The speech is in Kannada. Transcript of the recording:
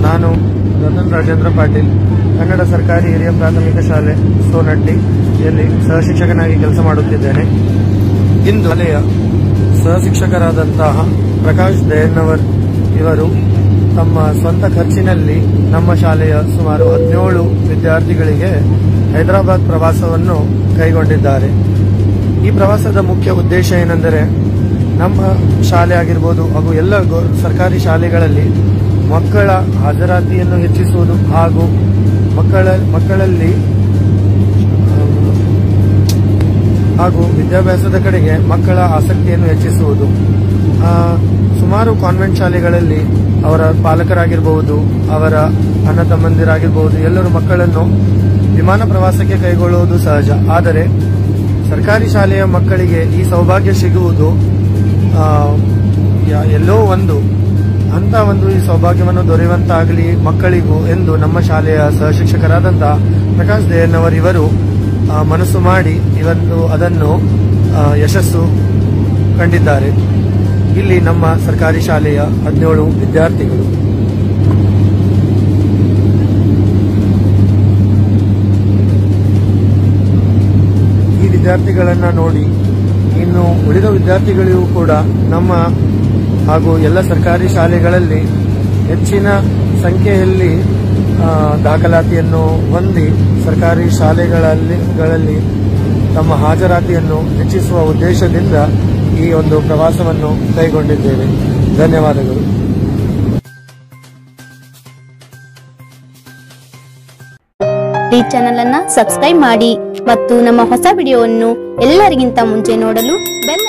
ನಾನು ರತನ್ ರಾಜೇಂದ್ರ ಪಾಟೀಲ್ ಕನ್ನಡ ಸರ್ಕಾರಿ ಹಿರಿಯ ಪ್ರಾಥಮಿಕ ಶಾಲೆ ಸೋನಟ್ಟಿಯಲ್ಲಿ ಸಹಶಿಕ್ಷಕನಾಗಿ ಕೆಲಸ ಮಾಡುತ್ತಿದ್ದೇನೆ. ಇಂದು ಶಾಲೆಯ ಸಹಶಿಕ್ಷಕರಾದಂತಹ ಪ್ರಕಾಶ್ ದಯನ್ನವರ್ ಇವರು ತಮ್ಮ ಸ್ವಂತ ಖರ್ಚಿನಲ್ಲಿ ನಮ್ಮ ಶಾಲೆಯ ಸುಮಾರು 17 ವಿದ್ಯಾರ್ಥಿಗಳಿಗೆ ಹೈದರಾಬಾದ್ ಪ್ರವಾಸವನ್ನು ಕೈಗೊಂಡಿದ್ದಾರೆ. ಈ ಪ್ರವಾಸದ ಮುಖ್ಯ ಉದ್ದೇಶ ಏನೆಂದರೆ ನಮ್ಮ ಶಾಲೆ ಆಗಿರಬಹುದು ಹಾಗೂ ಎಲ್ಲ ಸರ್ಕಾರಿ ಶಾಲೆಗಳಲ್ಲಿ ಮಕ್ಕಳ ಹಾಜರಾತಿಯನ್ನು ಹೆಚ್ಚಿಸುವುದು ಹಾಗೂ ಮಕ್ಕಳಲ್ಲಿ ಹಾಗೂ ವಿದ್ಯಾಭ್ಯಾಸದ ಕಡೆಗೆ ಮಕ್ಕಳ ಆಸಕ್ತಿಯನ್ನು ಹೆಚ್ಚಿಸುವುದು. ಸುಮಾರು ಕಾನ್ವೆಂಟ್ ಶಾಲೆಗಳಲ್ಲಿ ಅವರ ಪಾಲಕರಾಗಿರಬಹುದು, ಅವರ ಅಣ್ಣ ತಮ್ಮಂದಿರಾಗಿರಬಹುದು, ಎಲ್ಲರೂ ಮಕ್ಕಳನ್ನು ವಿಮಾನ ಪ್ರವಾಸಕ್ಕೆ ಕೈಗೊಳ್ಳುವುದು ಸಹಜ. ಆದರೆ ಸರ್ಕಾರಿ ಶಾಲೆಯ ಮಕ್ಕಳಿಗೆ ಈ ಸೌಭಾಗ್ಯ ಸಿಗುವುದು ಎಲ್ಲೋ ಒಂದು ಈ ಸೌಭಾಗ್ಯವನ್ನು ದೊರೆಯುವಂತಾಗಲಿ ಮಕ್ಕಳಿಗೂ ಎಂದು ನಮ್ಮ ಶಾಲೆಯ ಸಹಶಿಕ್ಷಕರಾದಂತಹ ಪ್ರಕಾಶ್ ದಯನ್ನವರ್ ಇವರು ಮನಸ್ಸು ಮಾಡಿ ಇವತ್ತು ಅದನ್ನು ಯಶಸ್ಸು ಕಂಡಿದ್ದಾರೆ. ಇಲ್ಲಿ ನಮ್ಮ ಸರ್ಕಾರಿ ಶಾಲೆಯ 17 ವಿದ್ಯಾರ್ಥಿಗಳು. ಈ ವಿದ್ಯಾರ್ಥಿಗಳನ್ನ ನೋಡಿ ಇನ್ನು ಉಳಿದ ವಿದ್ಯಾರ್ಥಿಗಳಿಗೂ ಕೂಡ ನಮ್ಮ ಹಾಗೂ ಎಲ್ಲ ಸರ್ಕಾರಿ ಶಾಲೆಗಳಲ್ಲಿ ಹೆಚ್ಚಿನ ಸಂಖ್ಯೆಯಲ್ಲಿ ದಾಖಲಾತಿಯನ್ನು ಹೊಂದಿ ಸರ್ಕಾರಿ ಶಾಲೆಗಳಲ್ಲಿ ತಮ್ಮ ಹಾಜರಾತಿಯನ್ನು ಹೆಚ್ಚಿಸುವ ಉದ್ದೇಶದಿಂದ ಈ ಒಂದು ಪ್ರವಾಸವನ್ನು ಕೈಗೊಂಡಿದ್ದೇವೆ. ಧನ್ಯವಾದಗಳು. ಈ ಚಾನೆಲ್ ಅನ್ನು ಸಬ್ಸ್ಕ್ರೈಬ್ ಮಾಡಿ ಮತ್ತು ನಮ್ಮ ಹೊಸ ವಿಡಿಯೋವನ್ನು ಎಲ್ಲರಿಗಿಂತ ಮುಂಚೆ ನೋಡಲು ಬೆಲ್